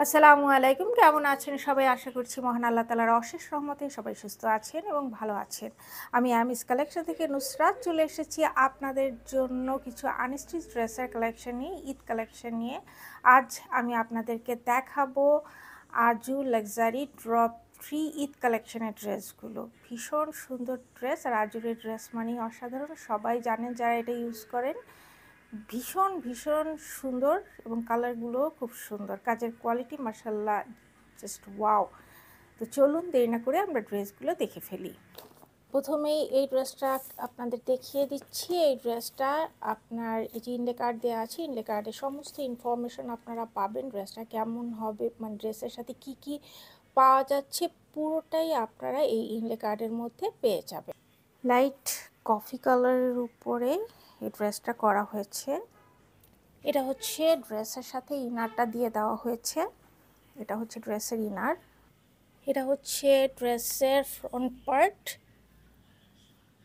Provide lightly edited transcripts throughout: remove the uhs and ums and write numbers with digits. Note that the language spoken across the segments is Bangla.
আসসালামু আলাইকুম। কেমন আছেন সবাই? আশা করছি মহান আল্লাহ তাআলার অশেষ রহমতে সবাই সুস্থ আছেন এবং ভালো আছেন। আমি আমিস কালেকশন থেকে নুসরাত চলে এসেছি আপনাদের জন্য কিছু আনস্টিচ ড্রেসের কালেকশন নিয়ে, ঈদ কালেকশন নিয়ে। আজ আমি আপনাদেরকে দেখাবো আজু লাক্সারি ড্রপ 3 ঈদ কালেকশনের ড্রেসগুলো। ভীষণ সুন্দর ড্রেস, আর আজুরের ড্রেস মানেই অসাধারণ। সবাই জানেন যারা এটা ইউজ করেন। ভীষণ ভীষণ সুন্দর এবং কালারগুলো খুব সুন্দর, কাজের কোয়ালিটি মাশাআল্লাহ জাস্ট ওয়াও। তো চলুন দেরি না করে আমরা ড্রেসগুলো দেখে ফেলি। প্রথমেই এই ড্রেসটা আপনাদের দেখিয়ে দিচ্ছি। এই ড্রেসটা আপনার এই যে ইনলে কার্ড দেওয়া আছে, ইনলে কার্ডে সমস্ত ইনফরমেশন আপনারা পাবেন। ড্রেসটা কেমন হবে, মানে ড্রেসের সাথে কি কি পাওয়া যাচ্ছে, পুরোটাই আপনারা এই ইনলে কার্ডের মধ্যে পেয়ে যাবেন। লাইট কফি কালারের উপরে এই ড্রেসটা করা হয়েছে। এটা হচ্ছে ড্রেসের সাথে ইনারটা দিয়ে দেওয়া হয়েছে। এটা হচ্ছে ড্রেসের ইনার। এটা হচ্ছে ড্রেসের ফ্রন্ট পার্ট।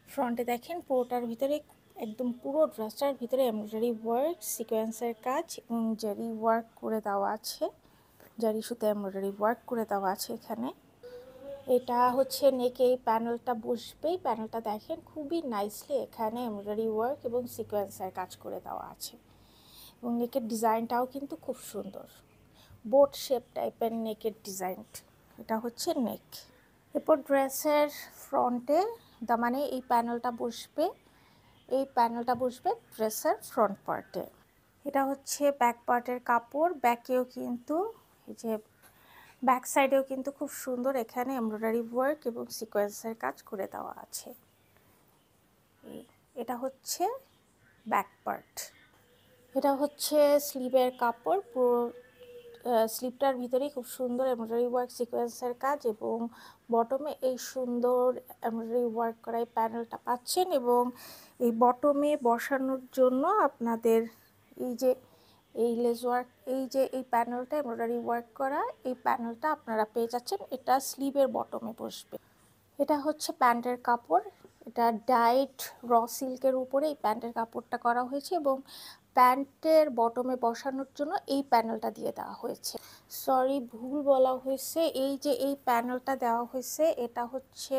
ফ্রন্টে দেখেন পুরোটার ভিতরে একদম পুরো ড্রেসটার ভিতরে এমব্রয়ডারি ওয়ার্ক, সিকোয়েন্সের কাজ এবং জারি ওয়ার্ক করে দেওয়া আছে। জারি সুতো এমব্রয়ডারি ওয়ার্ক করে দেওয়া আছে এখানে। এটা হচ্ছে নেকে এই প্যানেলটা বসবে। প্যানেলটা দেখেন খুবই নাইসলি এখানে এমব্রয়ডারি ওয়ার্ক এবং সিকোয়েন্সের কাজ করে দেওয়া আছে এবং নেকের ডিজাইনটাও কিন্তু খুব সুন্দর, বোট শেপ টাইপের নেকের ডিজাইন। এটা হচ্ছে নেক। এরপর ড্রেসের ফ্রন্টে দামানে এই প্যানেলটা বসবে। এই প্যানেলটা বসবে ড্রেসের ফ্রন্ট পার্টে। এটা হচ্ছে ব্যাক পার্টের কাপড়। ব্যাকেও কিন্তু এই যে ব্যাক সাইডেও কিন্তু খুব সুন্দর এখানে এমব্রয়ডারি ওয়ার্ক এবং সিকোয়েন্সের কাজ করে দেওয়া আছে। এটা হচ্ছে ব্যাক পার্ট। এটা হচ্ছে স্লিভের কাপড়। পুরো স্লিভটার ভিতরেই খুব সুন্দর এমব্রয়ডারি ওয়ার্ক, সিকোয়েন্সের কাজ এবং বটমে এই সুন্দর এমব্রয়ডারি ওয়ার্ক করা এই প্যানেলটা পাচ্ছেন। এবং এই বটমে বসানোর জন্য আপনাদের এই যে এই লেস ওয়ার্ক, এই যে এই প্যানেলটা এমব্রয়ডারি ওয়ার্ক করা, এই প্যানেলটা আপনারা পেয়ে যাচ্ছেন। এটা স্লিভের বটমে বসবে। এটা হচ্ছে প্যান্টের কাপড়। এটা ডাইট র সিল্কের উপরে এই প্যান্টের কাপড়টা করা হয়েছে এবং প্যান্টের বটমে বসানোর জন্য এই প্যানেলটা দিয়ে দেওয়া হয়েছে। সরি, ভুল বলা হয়েছে। এই যে এই প্যানেলটা দেওয়া হয়েছে, এটা হচ্ছে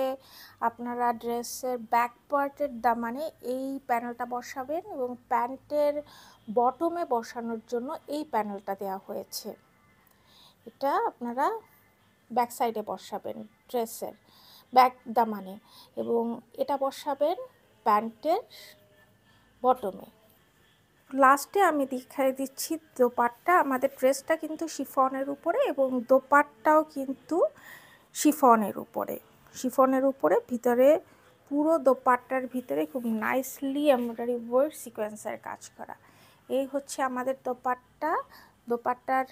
আপনারা ড্রেসের ব্যাক পার্টের দামানে এই প্যানেলটা বসাবেন এবং প্যান্টের বটমে বসানোর জন্য এই প্যানেলটা দেওয়া হয়েছে। এটা আপনারা ব্যাক সাইডে বসাবেন ড্রেসের ব্যাক দামানে এবং এটা বসাবেন প্যান্টের বটমে। লাস্টে আমি দেখাই দিচ্ছি দোপাট্টা। আমাদের ড্রেসটা কিন্তু শিফনের উপরে এবং দোপাট্টাও কিন্তু শিফনের উপরে। শিফনের উপরে ভিতরে পুরো দোপাট্টার ভিতরে খুব নাইসলি এমব্রয়ডারি ওয়ার্ক, সিকোয়েন্সের কাজ করা। এই হচ্ছে আমাদের দোপাট্টা। দোপাট্টার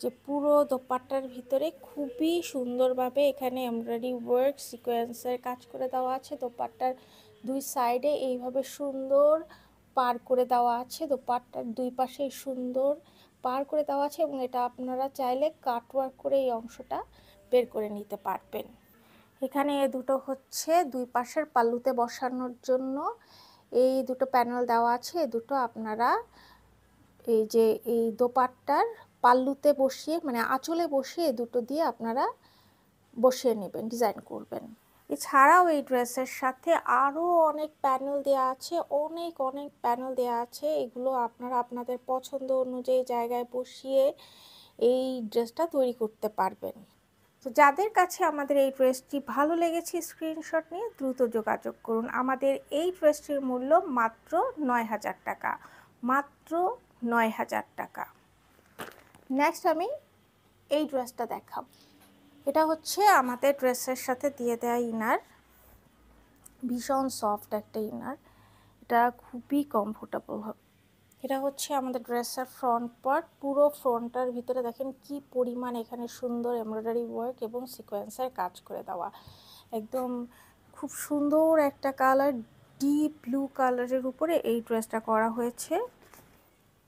যে পুরো দোপাট্টার ভিতরে খুবই সুন্দরভাবে এখানে এমব্রয়ডারি ওয়ার্ক, সিকোয়েন্সের কাজ করে দেওয়া আছে। দোপাট্টার দুই সাইডে এইভাবে সুন্দর পার করে দেওয়া আছে। দোপাট্টার দুই পাশে সুন্দর পার করে দেওয়া আছে এবং এটা আপনারা চাইলে কাটওয়ার্ক করে এই অংশটা বের করে নিতে পারবেন। এখানে এ দুটো হচ্ছে দুই পাশের পাল্লুতে বসানোর জন্য এই দুটো প্যানেল দেওয়া আছে। এ দুটো আপনারা এই যে এই দোপাট্টার পাল্লুতে বসিয়ে, মানে আঁচলে বসিয়ে দুটো দিয়ে আপনারা বসিয়ে নেবেন, ডিজাইন করবেন। এছাড়াও এই ড্রেসের সাথে আরও অনেক প্যানেল দেওয়া আছে, অনেক অনেক প্যানেল দেওয়া আছে। এগুলো আপনারা আপনাদের পছন্দ অনুযায়ী জায়গায় বসিয়ে এই ড্রেসটা তৈরি করতে পারবেন। তো যাদের কাছে আমাদের এই ড্রেসটি ভালো লেগেছে স্ক্রিনশট নিয়ে দ্রুত যোগাযোগ করুন। আমাদের এই ড্রেসটির মূল্য মাত্র ৯,০০০ টাকা, মাত্র ৯,০০০ টাকা। নেক্সট আমি এই ড্রেসটা দেখাব। এটা হচ্ছে আমাদের ড্রেসের সাথে দিয়ে দেওয়া ইনার। ভীষণ সফট একটা ইনার, এটা খুবই কমফোর্টেবল হবে। এটা হচ্ছে আমাদের ড্রেসের ফ্রন্ট পার্ট। পুরো ফ্রন্টটার ভিতরে দেখেন কি পরিমাণ এখানে সুন্দর এমব্রয়ডারি ওয়ার্ক এবং সিকোয়েন্সের কাজ করে দেওয়া। একদম খুব সুন্দর একটা কালার, ডিপ ব্লু কালারের উপরে এই ড্রেসটা করা হয়েছে।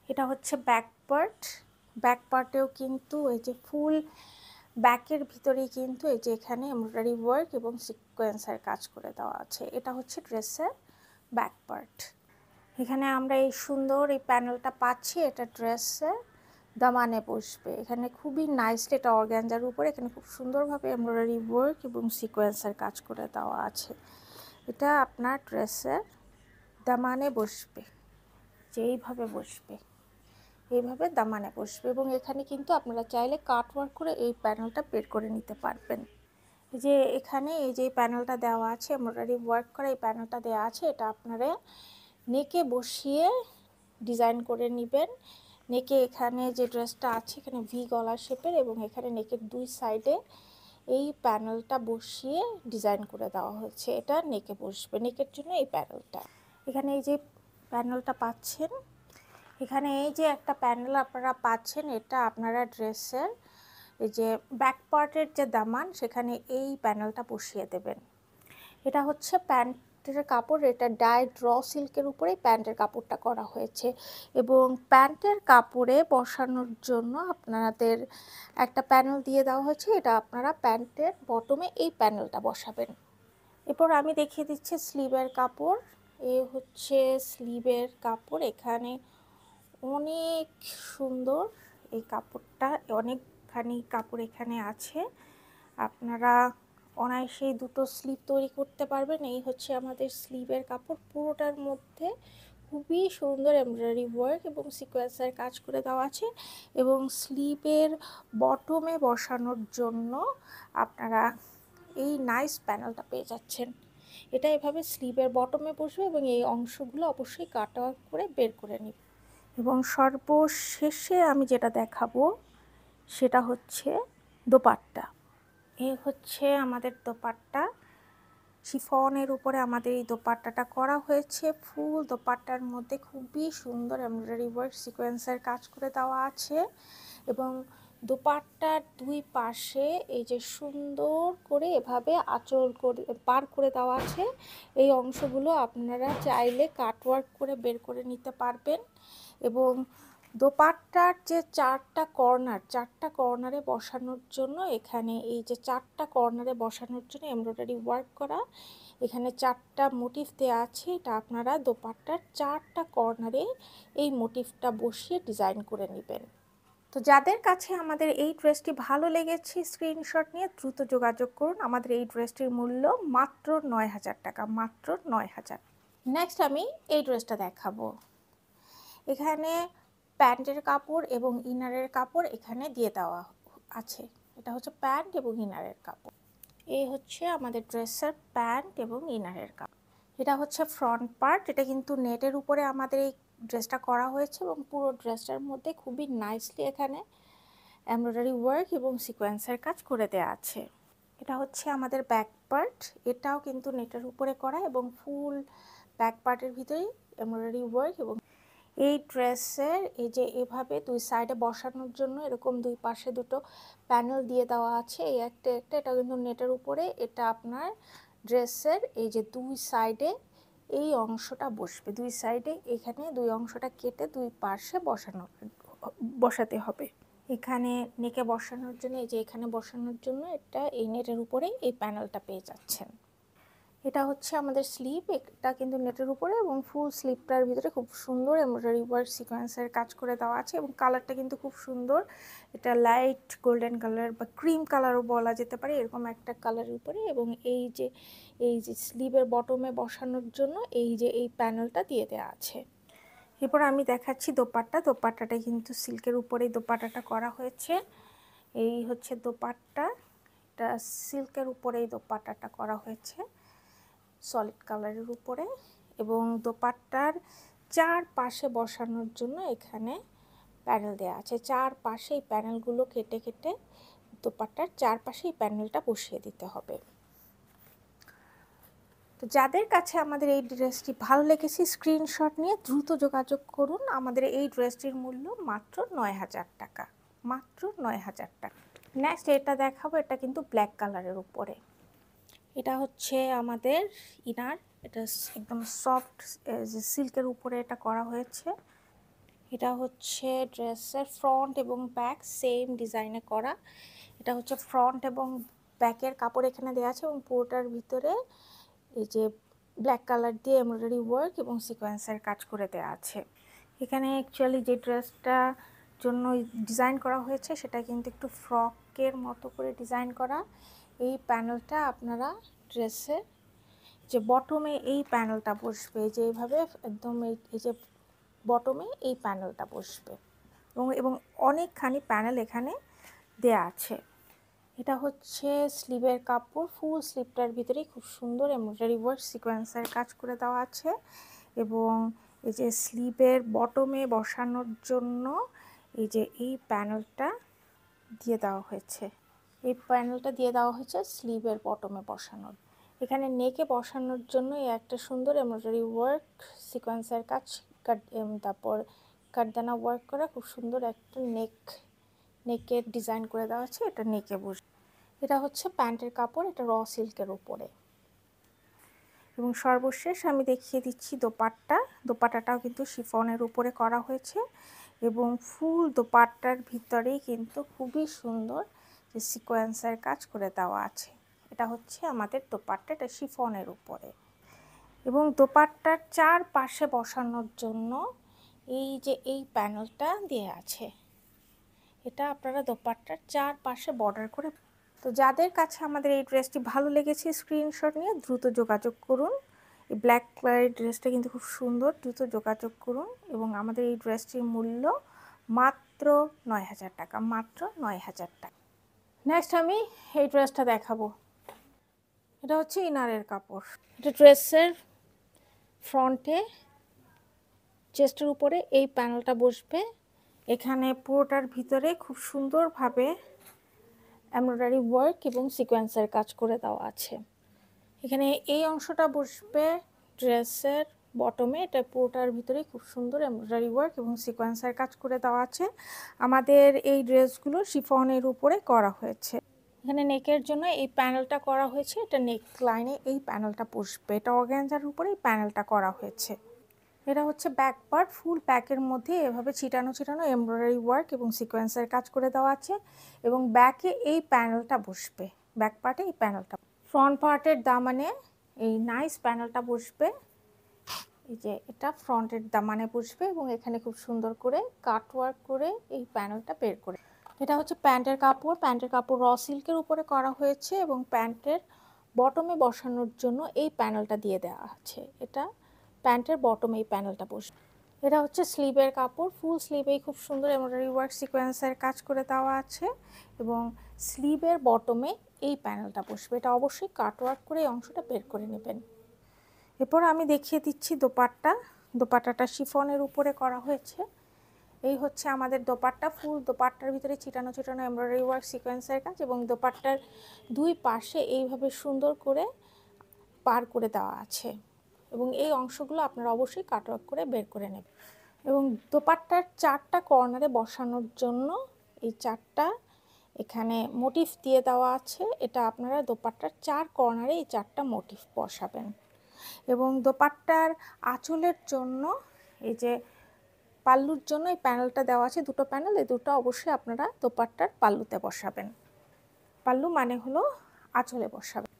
এটা হচ্ছে ব্যাক পার্ট। ব্যাক পার্টেও কিন্তু এই যে ফুল ব্যাকের ভিতরেই কিন্তু এই যে এখানে এমব্রয়ডারি ওয়ার্ক এবং সিকোয়েন্সের কাজ করে দেওয়া আছে। এটা হচ্ছে ড্রেসের ব্যাক পার্ট। এখানে আমরা এই সুন্দর এই প্যানেলটা পাচ্ছি, এটা ড্রেসের দামানে বসবে। এখানে খুবই নাইসলি, এটা অর্গানজার উপরে, এখানে খুব সুন্দরভাবে এমব্রয়ডারি ওয়ার্ক এবং সিকোয়েন্সের কাজ করে দেওয়া আছে। এটা আপনার ড্রেসের দামানে বসবে, যে এইভাবে বসবে, এইভাবে দামানে বসবে। এবং এখানে কিন্তু আপনারা চাইলে কাট ওয়ার্ক করে এই প্যানেলটা বের করে নিতে পারবেন। যে এখানে এই যে প্যানেলটা দেওয়া আছে, এমব্রয়ডারি ওয়ার্ক করা এই প্যানেলটা দেওয়া আছে, এটা আপনারা নেকে বসিয়ে ডিজাইন করে নেবেন। নেকে এখানে যে ড্রেসটা আছে এখানে ভি গলার শেপের, এবং এখানে নেকের দুই সাইডে এই প্যানেলটা বসিয়ে ডিজাইন করে দেওয়া হয়েছে। এটা নেকে বসবে, নেকের জন্য এই প্যানেলটা। এখানে এই যে প্যানেলটা পাচ্ছেন, এখানে এই যে একটা প্যানেল আপনারা পাচ্ছেন, এটা আপনারা ড্রেসের এই যে ব্যাক পার্টের যে দামান সেখানে এই প্যানেলটা বসিয়ে দেবেন। এটা হচ্ছে প্যান্টের কাপড়, এটা ডাই ড্র সিল্কের উপরেই প্যান্টের কাপড়টা করা হয়েছে। এবং প্যান্টের কাপড়ে বসানোর জন্য আপনাদের একটা প্যানেল দিয়ে দেওয়া হয়েছে, এটা আপনারা প্যান্টের বটমে এই প্যানেলটা বসাবেন। এরপর আমি দেখিয়ে দিচ্ছি স্লিভের কাপড়। এ হচ্ছে স্লিভের কাপড়, এখানে অনেক সুন্দর এই কাপড়টা, অনেকখানি কাপড় এখানে আছে। আপনারা অনায়াসেই দুটো স্লিভ তৈরি করতে পারবেন। এই হচ্ছে আমাদের স্লিভের কাপড়, পুরোটার মধ্যে খুবই সুন্দর এমব্রয়ডারি ওয়ার্ক এবং সিকোয়েন্সের কাজ করে দেওয়া আছে। এবং স্লিভের বটমে বসানোর জন্য আপনারা এই নাইস প্যানেলটা পেয়ে যাচ্ছেন। এটা এভাবে স্লিভের বটমে বসবে এবং এই অংশগুলো অবশ্যই কাট আউট করে বের করে নিব। এবং সর্বশেষে আমি যেটা দেখাবো সেটা হচ্ছে দোপাট্টা। এই হচ্ছে আমাদের দোপাট্টা, শিফনের উপরে আমাদের এই দোপাট্টাটা করা হয়েছে। ফুল দোপাট্টার মধ্যে খুবই সুন্দর এমব্রয়ডারি ওয়ার্ক সিকোয়েন্সের কাজ করে দেওয়া আছে। এবং দোপাট্টার দুই পাশে এই যে সুন্দর করে এভাবে আঁচল করে পার করে দেওয়া আছে। এই অংশগুলো আপনারা চাইলে কাটওয়ার্ক করে বের করে নিতে পারবেন। এবং দোপাট্টার যে চারটা কর্নারে বসানোর জন্য, এখানে এই যে চারটা কর্নারে বসানোর জন্য এমব্রয়ডারি ওয়ার্ক করা, এখানে চারটা মোটিভ দেওয়া আছে। এটা আপনারা দোপাট্টার চারটা কর্নারে এই মোটিভটা বসিয়ে ডিজাইন করে নেবেন। তো যাদের কাছে আমাদের এই ড্রেসটি ভালো লেগেছে স্ক্রিনশট নিয়ে দ্রুত যোগাযোগ করুন। আমাদের এই ড্রেসটির মূল্য মাত্র ৯,০০০ টাকা, মাত্র ৯,০০০। নেক্সট আমি এই ড্রেসটা দেখাবো। এখানে প্যান্টের কাপড় এবং ইনারের কাপড় এখানে দিয়ে দেওয়া আছে। এটা হচ্ছে প্যান্ট এবং ইনারের কাপড়। এই হচ্ছে আমাদের ড্রেসের প্যান্ট এবং ইনারের কাপড়। এটা হচ্ছে ফ্রন্ট পার্ট, এটা কিন্তু নেটের উপরে আমাদের এই ড্রেসটা করা হয়েছে এবং পুরো ড্রেসটার মধ্যে খুবই নাইসলি এখানে এমব্রয়ডারি ওয়ার্ক এবং সিকোয়েন্সের কাজ করে দেওয়া আছে। এটা হচ্ছে আমাদের ব্যাক পার্ট, এটাও কিন্তু নেটের উপরে করা এবং ফুল ব্যাক পার্টের ভিতরেই এমব্রয়ডারি ওয়ার্ক। এবং এই ড্রেসের এই যে এভাবে দুই সাইডে বসানোর জন্য এরকম দুই পাশে দুটো প্যানেল দিয়ে দেওয়া আছে, এই একটা এটা কিন্তু নেটের উপরে। এটা আপনার ড্রেসের এই যে দুই সাইডে এই অংশটা বসবে, দুই সাইডে এখানে দুই অংশটা কেটে দুই পাশে বসাতে হবে। এখানে নেকে বসানোর জন্য এই যে এখানে বসানোর জন্য এটা এই নেটের উপরে এই প্যানেলটা পেয়ে যাচ্ছেন। এটা হচ্ছে আমাদের স্লিভ, এটা কিন্তু নেটের উপরে এবং ফুল স্লিভটার ভিতরে খুব সুন্দর এমব্রয়ডারি ওয়ার্ক সিকোয়েন্সের কাজ করে দেওয়া আছে। এবং কালারটা কিন্তু খুব সুন্দর, এটা লাইট গোল্ডেন কালার বা ক্রিম কালারও বলা যেতে পারে, এরকম একটা কালারের উপরে। এবং এই যে স্লিভের বটমে বসানোর জন্য এই যে এই প্যানেলটা দিয়ে দেওয়া আছে। এরপর আমি দেখাচ্ছি দোপাট্টাটা কিন্তু সিল্কের উপরেই দোপাট্টাটা করা হয়েছে। এই হচ্ছে দোপাট্টা, এটা সিল্কের উপরেই দোপাট্টাটা করা হয়েছে সলিড কালারের উপরে। এবং দোপাট্টার চার পাশে বসানোর জন্য এখানে প্যানেল দেওয়া আছে, চার পাশে এই প্যানেলগুলো কেটে কেটে দোপাট্টার চারপাশে এই প্যানেলটা বসিয়ে দিতে হবে। তো যাদের কাছে আমাদের এই ড্রেসটি ভালো লেগেছে স্ক্রিনশট নিয়ে দ্রুত যোগাযোগ করুন। আমাদের এই ড্রেসটির মূল্য মাত্র ৯,০০০ টাকা, মাত্র ৯,০০০ টাকা। নেক্সট এটা দেখাবো, এটা কিন্তু ব্ল্যাক কালারের উপরে। এটা হচ্ছে আমাদের ইনার, এটা একদম সফট সিল্কের উপরে এটা করা হয়েছে। এটা হচ্ছে ড্রেসের ফ্রন্ট এবং ব্যাক সেম ডিজাইনে করা। এটা হচ্ছে ফ্রন্ট এবং ব্যাকের কাপড় এখানে দেওয়া আছে এবং পুরোটার ভিতরে এই যে ব্ল্যাক কালার দিয়ে এমব্রয়ডারি ওয়ার্ক এবং সিকোয়েন্সের কাজ করে দেওয়া আছে। এখানে অ্যাকচুয়ালি যে ড্রেসটা জন্য ডিজাইন করা হয়েছে, সেটা কিন্তু একটু ফ্রকের মতো করে ডিজাইন করা। এই প্যানেলটা আপনারা ড্রেসে যে বটমে এই প্যানেলটা বসবে, যে এইভাবে একদম এই যে বটমে এই প্যানেলটা বসবে এবং অনেকখানি প্যানেল এখানে দেয়া আছে। এটা হচ্ছে স্লিভের কাপড়, ফুল স্লিভটার ভিতরেই খুব সুন্দর এমব্রয়ডারি ওয়ার্ক সিকোয়েন্সের কাজ করে দেওয়া আছে এবং এই যে স্লিভের বটমে বসানোর জন্য এই যে এই প্যানেলটা দিয়ে দেওয়া হয়েছে। এই প্যানেলটা দিয়ে দেওয়া হয়েছে স্লিভের বটমে বসানোর। এখানে নেকে বসানোর জন্য এই একটা সুন্দর এমব্রয়ডারি ওয়ার্ক সিকোয়েন্সের কাজ, তারপর কাটদানা ওয়ার্ক করা খুব সুন্দর একটা নেকের ডিজাইন করে দেওয়া আছে। এটা নেকে বসে। এটা হচ্ছে প্যান্টের কাপড়, এটা র সিল্কের উপরে। এবং সর্বশেষ আমি দেখিয়ে দিচ্ছি দোপাট্টা। দোপাট্টাটাও কিন্তু শিফনের উপরে করা হয়েছে এবং ফুল দোপাট্টার ভিতরেই কিন্তু খুবই সুন্দর যে সিকোয়েন্সের কাজ করে দেওয়া আছে। এটা হচ্ছে আমাদের দোপাট্টা, এটা শিফনের উপরে। এবং দোপাট্টার চারপাশে বসানোর জন্য এই যে এই প্যানেলটা দিয়ে আছে, এটা আপনারা দোপাট্টার চারপাশে বর্ডার করে। তো যাদের কাছে আমাদের এই ড্রেসটি ভালো লেগেছে স্ক্রিনশট নিয়ে দ্রুত যোগাযোগ করুন। এই ব্ল্যাক কালারের ড্রেসটা কিন্তু খুব সুন্দর, দ্রুত যোগাযোগ করুন। এবং আমাদের এই ড্রেসটির মূল্য মাত্র ৯,০০০ টাকা, মাত্র ৯,০০০ টাকা। নেক্সট আমি এই ড্রেসটা দেখাবো। এটা হচ্ছে ইনারের কাপড়। এটা ড্রেসের ফ্রন্টে চেস্টের উপরে এই প্যানেলটা বসবে। এখানে পুরোটার ভিতরে খুব সুন্দরভাবে এমব্রয়ডারি ওয়ার্ক এবং সিকোয়েন্সের কাজ করে দেওয়া আছে। এখানে এই অংশটা বসবে ড্রেসের বটমে, এটা পুরোটার ভিতরে খুব সুন্দর এমব্রয়ডারি ওয়ার্ক এবং সিকোয়েন্সের কাজ করে দেওয়া আছে। আমাদের এই ড্রেসগুলো শিফনের উপরে করা হয়েছে। এখানে নেকের জন্য এই প্যানেলটা করা হয়েছে, এটা নেক লাইনে এই প্যানেলটা বসবে। এটা অর্গানজার উপরে এই প্যানেলটা করা হয়েছে। এটা হচ্ছে ব্যাক পার্ট, ফুল ব্যাকের মধ্যে এভাবে ছিটানো ছিটানো এমব্রয়ডারি ওয়ার্ক এবং সিকোয়েন্সের কাজ করে দেওয়া আছে এবং ব্যাকে এই প্যানেলটা বসবে। ব্যাক পার্টে এই প্যানেলটা, ফ্রন্ট পার্টের দামানে এই নাইস প্যানেলটা বসবে। এই যে এটা ফ্রন্টের দামানে বসবে এবং এখানে খুব সুন্দর করে কাট ওয়ার্ক করে এই প্যানেলটা বের করে। এটা হচ্ছে প্যান্টের কাপড়। প্যান্টের কাপড় র সিল্কের উপরে করা হয়েছে এবং প্যান্টের বটমে বসানোর জন্য এই প্যানেলটা দিয়ে দেওয়া আছে। এটা প্যান্টের বটমে এই প্যানেলটা বসবে। এটা হচ্ছে স্লিভের কাপড়, ফুল স্লিভেই খুব সুন্দর এমব্রয়ডারি ওয়ার্ক সিকোয়েন্সের কাজ করে দেওয়া আছে এবং স্লিভের বটমে এই প্যানেলটা বসবে। এটা অবশ্যই কাট ওয়ার্ক করে এই অংশটা বের করে নেবেন। এরপর আমি দেখিয়ে দিচ্ছি দোপাট্টা। দোপাট্টাটা শিফনের উপরে করা হয়েছে। এই হচ্ছে আমাদের দোপাট্টা, ফুল দোপাট্টার ভিতরে ছিটানো ছিটানো এমব্রয়ডারি ওয়ার্ক সিকোয়েন্সের কাজ এবং দোপাট্টার দুই পাশে এইভাবে সুন্দর করে পার করে দেওয়া আছে এবং এই অংশগুলো আপনারা অবশ্যই কাট ওয়ার্ক করে বের করে নেবেন। এবং দোপাট্টার চারটা কর্নারে বসানোর জন্য এই চারটা এখানে মোটিফ দিয়ে দেওয়া আছে। এটা আপনারা দোপাট্টার চার কর্নারে এই চারটা মোটিফ বসাবেন। এবং দোপাট্টার আঁচলের জন্য এই যে পাল্লুর জন্য এই প্যানেলটা দেওয়া আছে, দুটো প্যানেল, এই দুটো অবশ্যই আপনারা দোপাট্টার পাল্লুতে বসাবেন। পাল্লু মানে হলো আঁচলে বসাবেন।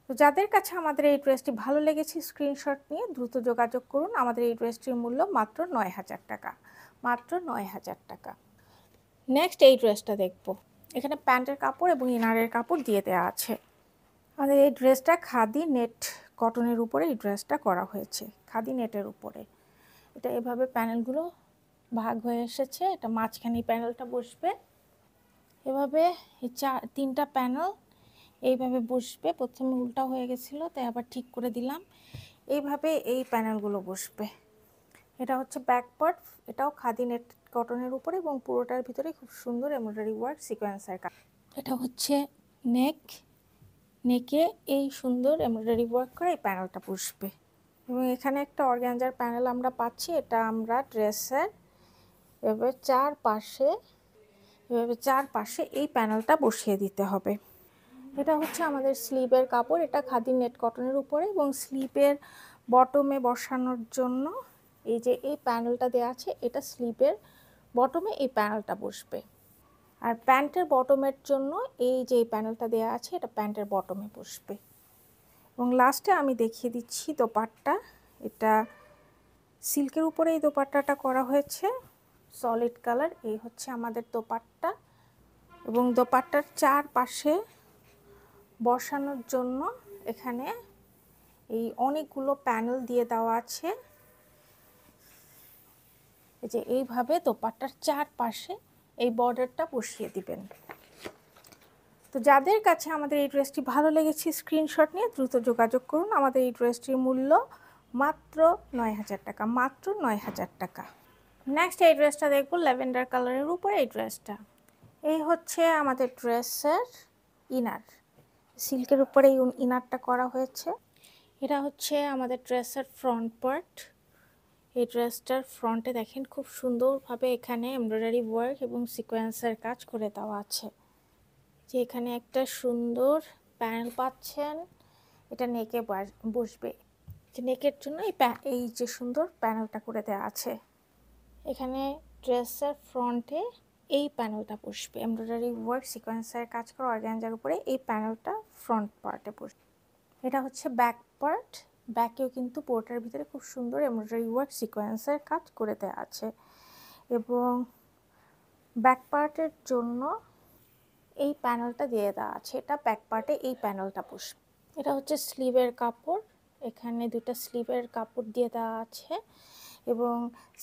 তো যাদের কাছে আমাদের এই ড্রেসটি ভালো লেগেছে স্ক্রিনশট নিয়ে দ্রুত যোগাযোগ করুন। আমাদের এই ড্রেসটির মূল্য মাত্র ৯,০০০ টাকা, মাত্র ৯,০০০ টাকা। নেক্সট এই ড্রেসটা দেখব। এখানে প্যান্টের কাপড় এবং ইনারের কাপড় দিয়ে দেওয়া আছে। আমাদের এই ড্রেসটা খাদি নেট কটনের উপরে এই ড্রেসটা করা হয়েছে, খাদি নেটের উপরে। এটা এভাবে প্যানেলগুলো ভাগ হয়ে এসেছে, এটা মাঝখানে প্যানেলটা বসবে এভাবে। এই তিনটা প্যানেল এইভাবে বসবে। প্রথমে উল্টা হয়ে গেছিলো, তাই আবার ঠিক করে দিলাম। এইভাবে এই প্যানেলগুলো বসবে। এটা হচ্ছে ব্যাক পার্ট, এটাও খাদি নেট কটনের উপরে এবং পুরোটার ভিতরে খুব সুন্দর এমব্রয়ডারি ওয়ার্ক সিকোয়েন্সের কাজ। এটা হচ্ছে নেক, নেকে এই সুন্দর এমব্রয়ডারি ওয়ার্ক করে এই প্যানেলটা বসবে এবং এখানে একটা অর্গানজার প্যানেল আমরা পাচ্ছি। এটা আমরা ড্রেসের এভাবে চারপাশে এই প্যানেলটা বসিয়ে দিতে হবে। এটা হচ্ছে আমাদের স্লিভের কাপড়, এটা খাদি নেট কটনের উপরে এবং স্লিভের বটমে বসানোর জন্য এই যে এই প্যানেলটা দেওয়া আছে, এটা স্লিভের বটমে এই প্যানেলটা বসবে। আর প্যান্টের বটমের জন্য এই যে এই প্যানেলটা দেওয়া আছে, এটা প্যান্টের বটমে বসবে। এবং লাস্টে আমি দেখিয়ে দিচ্ছি দোপাট্টা। এটা সিল্কের উপরে এই দোপাট্টাটা করা হয়েছে সলিড কালার। এই হচ্ছে আমাদের দোপাট্টা, এবং দোপাট্টার চারপাশে বসানোর জন্য এখানে এই অনেকগুলো প্যানেল দিয়ে দেওয়া আছে। এই যে এইভাবে দোপাট্টার চারপাশে এই বর্ডারটা বসিয়ে দিবেন। তো যাদের কাছে আমাদের এই ড্রেসটি ভালো লেগেছে স্ক্রিনশট নিয়ে দ্রুত যোগাযোগ করুন। আমাদের এই ড্রেসটির মূল্য মাত্র ৯,০০০ টাকা, মাত্র ৯,০০০ টাকা। নেক্সট এই ড্রেসটা দেখব ল্যাভেন্ডার কালারের উপর। এই ড্রেসটা, এই হচ্ছে আমাদের ড্রেসের ইনার, সিল্কের উপরে এই ইনারটা করা হয়েছে। এটা হচ্ছে আমাদের ড্রেসের ফ্রন্ট পার্ট। এই ড্রেসটার ফ্রন্টে দেখেন খুব সুন্দরভাবে এখানে এমব্রয়ডারি ওয়ার্ক এবং সিকোয়েন্সের কাজ করে দেওয়া আছে। যে এখানে একটা সুন্দর প্যানেল পাচ্ছেন, এটা নেকে বসবে, যে নেকের জন্য এই যে সুন্দর প্যানেলটা করে দেওয়া আছে। এখানে ড্রেসের ফ্রন্টে এই প্যানেলটা বসবে, এমব্রয়ডারি ওয়ার্ক সিকোয়েন্সের কাজ করা অর্গানজার উপরে এই প্যানেলটা ফ্রন্ট পার্টে বসবে। এটা হচ্ছে ব্যাক পার্ট। ব্যাকেও কিন্তু পোর্টার ভিতরে খুব সুন্দর এমব্রয়ডারি ওয়ার্ক সিকোয়েন্সের কাজ করে দেওয়া আছে, এবং ব্যাক পার্টের জন্য এই প্যানেলটা দিয়ে দেওয়া আছে। এটা ব্যাক পার্টে এই প্যানেলটা বসবে। এটা হচ্ছে স্লিভের কাপড়, এখানে দুটো স্লিভের কাপড় দিয়ে দেওয়া আছে, এবং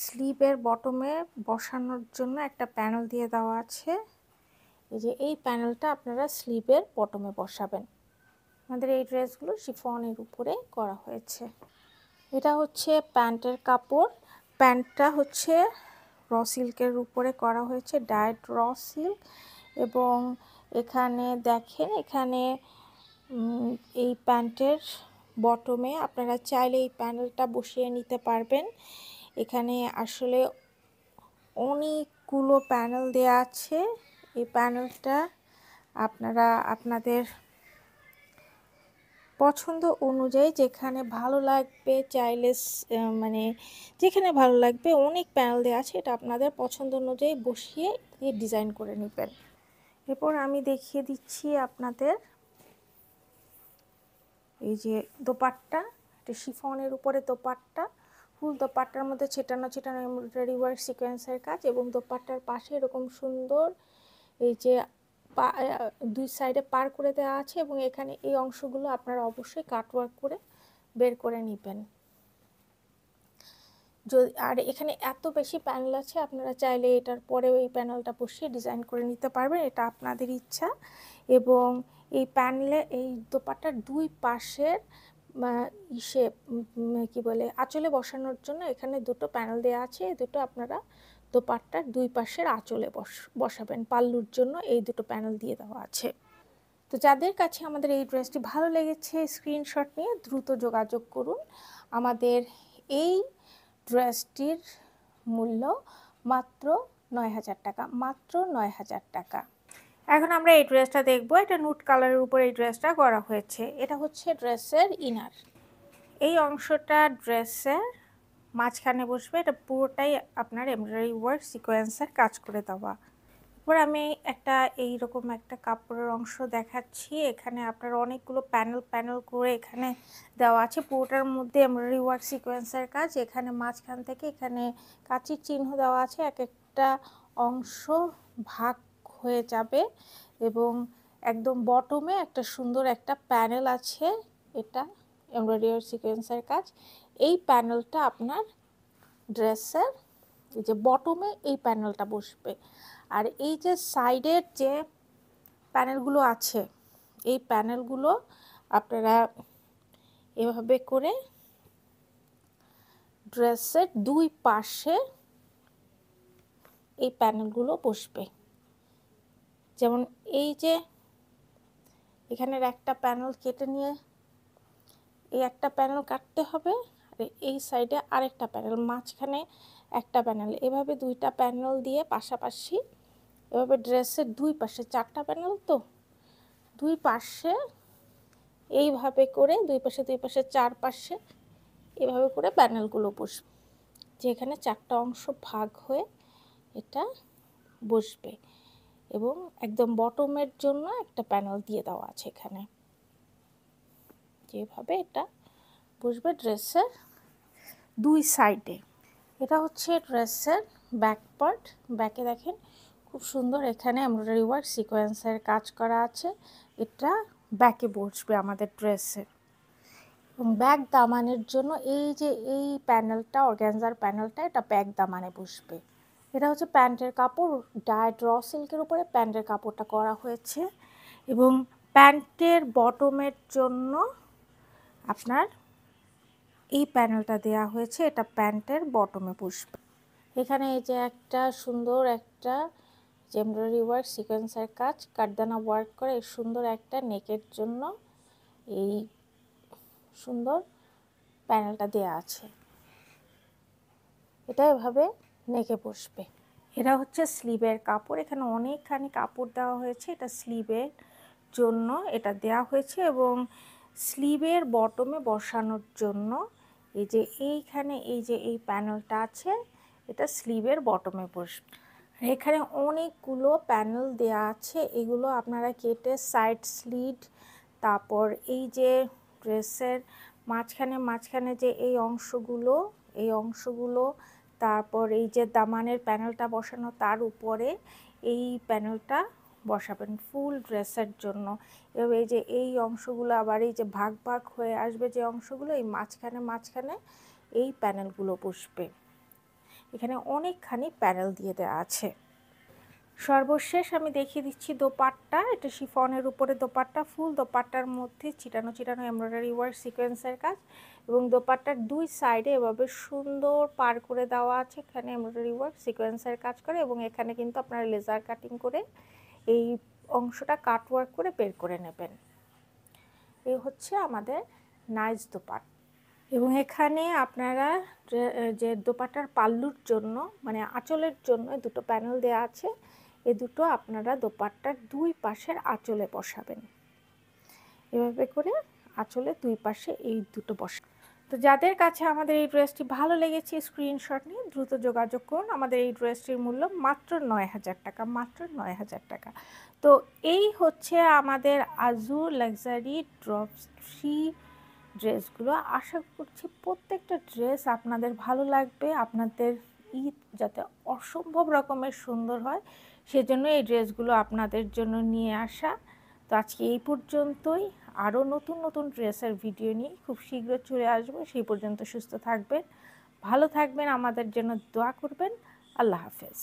স্লিভের বটমে বসানোর জন্য একটা প্যানেল দিয়ে দেওয়া আছে। এই যে এই প্যানেলটা আপনারা স্লিভের বটমে বসাবেন। আমাদের এই ড্রেসগুলো শিফনের উপরে করা হয়েছে। এটা হচ্ছে প্যান্টের কাপড়, প্যান্টটা হচ্ছে র সিল্কের উপরে করা হয়েছে, ডায়েট র সিল্ক। এবং এখানে দেখেন, এখানে এই প্যান্টের বটমে আপনারা চাইলে এই প্যানেলটা বসিয়ে নিতে পারবেন। এখানে আসলে অনেকগুলো প্যানেল দেওয়া আছে। এই প্যানেলটা আপনারা আপনাদের পছন্দ অনুযায়ী যেখানে ভালো লাগবে চাইলে মানে যেখানে ভালো লাগবে, অনেক প্যানেল দেওয়া আছে, এটা আপনাদের পছন্দ অনুযায়ী বসিয়ে দিয়ে ডিজাইন করে নেবেন। এরপর আমি দেখিয়ে দিচ্ছি আপনাদের এই যে দোপাট্টা, এটা শিফনের উপরে দোপাট্টা, ফুল দোপাট্টার মধ্যে ছেটানো ছেটানো এমব্রয়ডারি ওয়ার্ক সিকোয়েন্সের কাজ, এবং দোপাট্টার পাশে এরকম সুন্দর এই যে দুই সাইডে পার করে দেওয়া আছে, এবং এখানে এই অংশগুলো আপনারা অবশ্যই কাটওয়ার্ক করে বের করে নেবেন। আর এখানে এত বেশি প্যানেল আছে, আপনারা চাইলে এটার পরেও এই প্যানেলটা বসিয়ে ডিজাইন করে নিতে পারবেন, এটা আপনাদের ইচ্ছা। এবং এই প্যানেলে এই দোপাট্টার দুই পাশের কি বলে আঁচলে বসানোর জন্য এখানে দুটো প্যানেল দেওয়া আছে। এই দুটো আপনারা দোপাট্টার দুই পাশের আঁচলে বসাবেন। পাল্লুর জন্য এই দুটো প্যানেল দিয়ে দেওয়া আছে। তো যাদের কাছে আমাদের এই ড্রেসটি ভালো লেগেছে স্ক্রিনশট নিয়ে দ্রুত যোগাযোগ করুন। আমাদের এই ড্রেসটির মূল্য মাত্র ৯,০০০ টাকা, মাত্র ৯,০০০ টাকা। এখন আমরা এই ড্রেসটা দেখব। এটা নুট কালারের উপর এই ড্রেসটা করা হয়েছে। এটা হচ্ছে ড্রেসের ইনার, এই অংশটা ড্রেসের মাঝখানে বসবে। এটা পুরোটাই আপনার এমব্রয়ডারি ওয়ার্ক সিকোয়েন্সের কাজ করে দেওয়া। এরপর আমি এইরকম একটা কাপড়ের অংশ দেখাচ্ছি। এখানে আপনার অনেকগুলো প্যানেল করে এখানে দেওয়া আছে, পুরোটার মধ্যে এমব্রয়ডারি ওয়ার্ক সিকোয়েন্সের কাজ। এখানে মাঝখান থেকে এখানে কাঁচির চিহ্ন দেওয়া আছে, এক একটা অংশ ভাগ হয়ে যাবে, এবং একদম বটমে একটা সুন্দর একটা প্যানেল আছে, এটা এমব্রয়ডারি ওয়ার্ক সিকোয়েন্সের কাজ। এই প্যানেলটা আপনার ড্রেসের এই যে বটমে এই প্যানেলটা বসবে। আর এই যে সাইডের যে প্যানেলগুলো আছে, এই প্যানেলগুলো আপনারা এভাবে করে ড্রেসের দুই পাশে এই প্যানেলগুলো বসবে। যেমন এই যে এখানের একটা প্যানেল কেটে নিয়ে এই একটা প্যানেল কাটতে হবে, আর এই সাইডে আরেকটা প্যানেল, মাঝখানে একটা প্যানেল, এভাবে দুইটা প্যানেল দিয়ে পাশাপাশি এভাবে ড্রেসের দুই পাশে চারটা প্যানেল, তো দুই পাশে এইভাবে করে দুই পাশে চারপাশে এভাবে করে প্যানেলগুলো বসবে, যেখানে চারটা অংশ ভাগ হয়ে এটা বসবে। এবং একদম বটমের জন্য একটা প্যানেল দিয়ে দেওয়া আছে এখানে, যেভাবে এটা বসবে ড্রেসের দুই সাইডে। এটা হচ্ছে ড্রেসের ব্যাক পার্ট। ব্যাকে দেখেন খুব সুন্দর এখানে এমব্রয়ডারি ওয়ার্ক সিকোয়েন্সের কাজ করা আছে। এটা ব্যাকে বসবে আমাদের ড্রেসের। এবং ব্যাক দামানের জন্য এই যে এই প্যানেলটা, অর্গানজার প্যানেলটা, এটা ব্যাক দামানে বসবে। এটা হচ্ছে প্যান্টের কাপড়, ডায়েট র সিল্কের উপরে প্যান্টের কাপড়টা করা হয়েছে। এবং প্যান্টের বটমের জন্য আপনার এই প্যানেলটা দেয়া হয়েছে, এটা প্যান্টের বটমে বসবে। এখানে এই যে একটা সুন্দর একটা এমব্রয়ডারি ওয়ার্ক সিকোয়েন্সের কাজ, কাঠদানা ওয়ার্ক করে সুন্দর একটা নেকের জন্য এই সুন্দর প্যানেলটা দেয়া আছে। এটা এভাবে নেকে বসবে। এটা হচ্ছে স্লিভের কাপড়, এখানে অনেকখানি কাপড় দেওয়া হয়েছে, এটা স্লিভের জন্য এটা দেয়া হয়েছে। এবং স্লিভের বটমে বসানোর জন্য এই যে এইখানে এই যে এই প্যানেলটা আছে, এটা স্লিভের বটমে বসবে। এখানে অনেকগুলো প্যানেল দেয়া আছে, এগুলো আপনারা কেটে সাইড স্লিট, তারপর এই যে ড্রেসের মাঝখানে যে এই অংশগুলো, তারপর এই যে দামানের প্যানেলটা বসানো, তার উপরে এই প্যানেলটা বসাবেন ফুল ড্রেসের জন্য। এবং এই যে এই অংশগুলো আবার এই যে ভাগ ভাগ হয়ে আসবে যে অংশগুলো, এই মাঝখানে এই প্যানেলগুলো বসবে। এখানে অনেকখানি প্যানেল দিয়ে দেওয়া আছে। সর্বশেষ আমি দেখিয়ে দিচ্ছি দোপাট্টা। এটা শিফনের উপরে দোপাট্টা, ফুল দোপাট্টার মধ্যে চিটানো এমব্রয়ডারি ওয়ার্ক সিকোয়েন্সের কাজ। এবং দোপাট্টার দুই সাইডে এভাবে সুন্দর পার করে দেওয়া আছে, এখানে এমব্রয়ডারি ওয়ার্ক সিকোয়েন্সের কাজ করে। এবং এখানে কিন্তু আপনারা লেজার কাটিং করে এই অংশটা কাট ওয়ার্ক করে বের করে নেবেন। এই হচ্ছে আমাদের নাইস দোপাট্টা। এবং এখানে আপনারা যে দোপাট্টার পাল্লুর জন্য মানে আঁচলের জন্য দুটো প্যানেল দেওয়া আছে, এই দুটো আপনারা দোপাট্টার দুই পাশের আঁচলে বসাবেন। এভাবে করে আঁচলের দুই পাশে এই দুটো বসাবেন। তো যাদের কাছে আমাদের এই ড্রেসটি ভালো লেগেছে স্ক্রিনশট নিয়ে দ্রুত যোগাযোগ করুন। আমাদের এই ড্রেসটির মূল্য মাত্র ৯,০০০ টাকা, মাত্র ৯,০০০ টাকা। তো এই হচ্ছে আমাদের আজু লাক্সারি ড্রপ থ্রি ড্রেসগুলো। আশা করছি প্রত্যেকটা ড্রেস আপনাদের ভালো লাগবে, আপনাদের ঈদ যাতে অসম্ভব রকমের সুন্দর হয় সেজন্য এই ড্রেসগুলো আপনাদের জন্য নিয়ে আসা। তো আজকে এই পর্যন্তই। আরও নতুন ড্রেসের ভিডিও নিয়ে খুব শীঘ্র চলে আসবো। সেই পর্যন্ত সুস্থ থাকবেন, ভালো থাকবেন, আমাদের জন্য দোয়া করবেন। আল্লাহ হাফেজ।